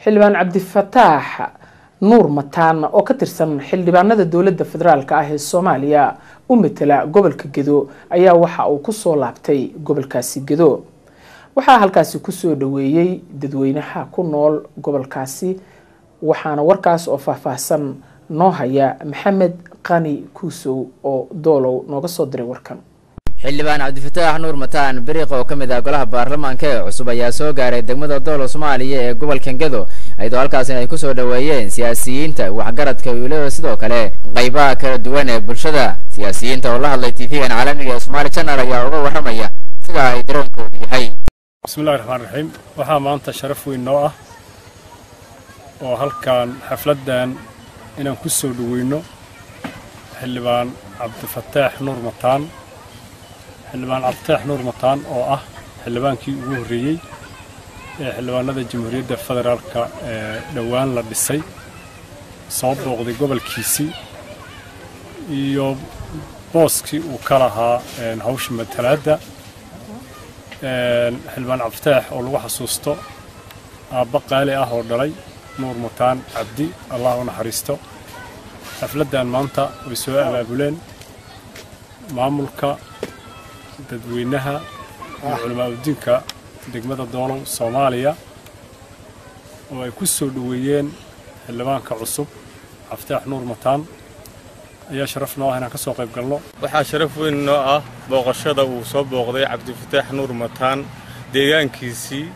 xildhibaan Cabdifataax Nuur Mataan oo ka tirsan xildhibaanada dawladda federaalka ah ee Soomaaliya u metela gobolka Gedo ayaa waxa uu ku soo laabtay gobolkaasi Gedo waxa halkaasi ku soo dhaweeyay dadweynaha ku nool gobolkaasi waxaana warkaas oo faahfaahsan noo haya Maxamed Qani Kuusow oo doolow nooga soo diray warkan xildhibaan Cabdifataax Nuur Mataan bariiq oo kamid ah golaha baarlamaanka ee cusub ayaa soo gaaray degmada doolow Soomaaliya ee gobolka Gedo ayadoo halkaas ay ku soo dhaweeyeen siyaasiyiinta waxgaradka iyo sidoo kale qaybaha kala duwan ee bulshada siyaasiyiinta oo la hadlay TV-gan caalamiga ee Somali Channel ayaa uga waramaya sida ay dareenkoodu yahay bismillaahir rahmaanir rahiim waxa maanta sharaf weyn noo ah oo halkaan xafladan inaan ku soo dhaweyno xildhibaan Cabdifataax Nuur Mataan oo ah xildhibaankii ugu horeeyay ee xildhibaanada Jamhuuriyadda Federaalka ee dhawaan la dhisay soo booqday gobolkiisii iyo booskii uu ka lahaa hawsha matalaadda xildhibaan Cabdifataax oo lagu xasuusto aabba qaali ah oo dhalay Nuur Mataan Cabdi Allah u naxariisto xafladan maanta way soo abaabuleen maamulka dadweynaha iyo culimada degmada doolow Soomaaliya oo ay ku soo dhaweeyeen xildhibaanka cusub Cabdifataax Nuur Mataan ayaa sharaf noo ah inaan ka soo qayb galno waxaa sharaf weyn noo ah booqashada uu soo booqday Cabdifataax Nuur Mataan deegaankiisii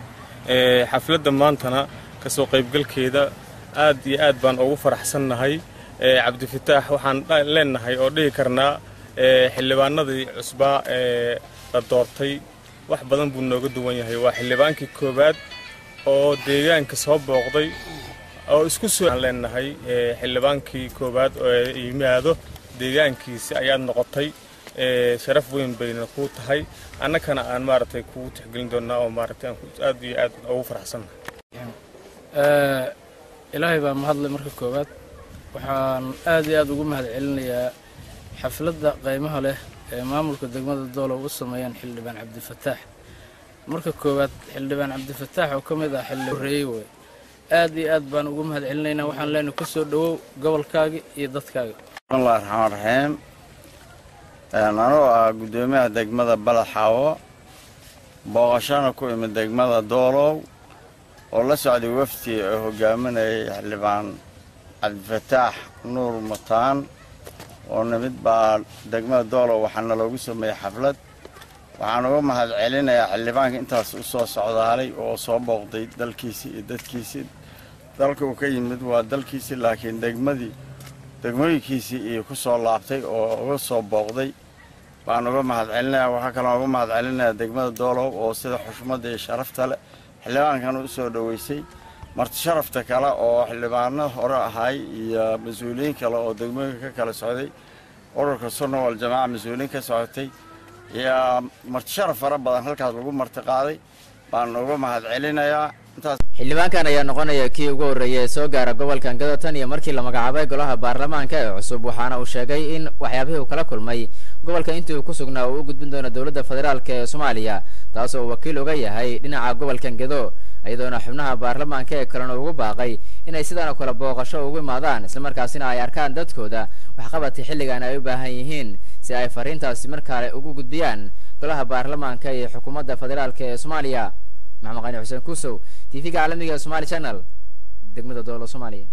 xafladda maantana ka soo qaybgalkeeda aad iyo aad baan ugu faraxsanahay Cabdifataax waxaan leenahay oo dhihi karnaa xildhibaanadii cusbaa la doortay wax badan buu nooga duwan yahay waa xildhibaankii koobaad oo deegaanka soo booqday oo isku soo leenahay xildhibaankii koobaad oo yimaado deegaankiisa ayaad noqotay sharaf weyn bayna ku tahay annagana aan maartay ku tixgelin doonaa oo maartay aad iyo aad ugu faraxsanahay ilaahay baa mahadlay marka koobaad waxaan aad iyo aad ugu mahadcelinayaa xafladda qiimaha leh ee maamulka degmada doolow u sameeyeen xildhibaan Cabdifataax marka koobaad xildhibaan Cabdifataax oo kamid ah xildhibaanada aad iyo aad baan ugu mahadcelinaynaa waxaan leenahay ku soo dhawow gobolkaaga iyo dadkaaga Bismillahir Rahmaanir Rahiim anoo gudoomiyaha degmada Balaxaawo booqashana ku imid degmada doolow oo la socday wafdi oo hogaaminayay xildhibaan Cabdifataax Nuur Mataan oo nimid baa degmada doolow waxaana loogu sameeyay xaflad waxaan uga mahadcelinayaa xildhibaanka intaas u soo socdaalay oo soo booqday dalkiisii iyo dadkiisii dalka uu ka yimid waa dalkiisii laakiin degmooyinkiisii iyo ku soo laabtay oo uga soo booqday baan uga mahadcelinayaa waxa kale oo uga mahadcelinayaa degmada doolow oo sida xushmada iyo sharafta leh xildhibaankan u soo dhaweysay marti sharafta kale oo xildhibaano hore ahay iyo mas'uuliyiin kale oo degmooyinka ka kala socday ururka Sunna wal Jamaa mas'uuliyiin ka socotay iyo marti sharaf fara badan halkaas lagu marti qaaday baan uga mahadcelinayaa xildhibaankan ayaa noqonaya kii ugu horeeyay soo gaara gobolka Gedo tan iyo markii la magacaabay golaha baarlamaanka ee cusub waxaana uu sheegay in waxyaabihii uu kala kulmay gobolka intii uu ku sugnaa uu u gudbin doono dawladda federaalka ee Soomaaliya taas oo wakiil uga yahay dhinaca gobolka Gedo ayadoo xubnaha baarlamaanka ee kalena ugu baaqay inay sidaan kala booqasho ugu imaadaan isla markaasina ay arkaan dadkooda wax qabati xilligan ay u baahan yihiin si ay fariintaasi markale ugu gudbiyaan golaha baarlamaanka ee xukuumadda federaalka ee Soomaaliya Maxamed Qani Kuusow TV-ga caalamiga ee Somali Channel degmada doolow Soomaaliya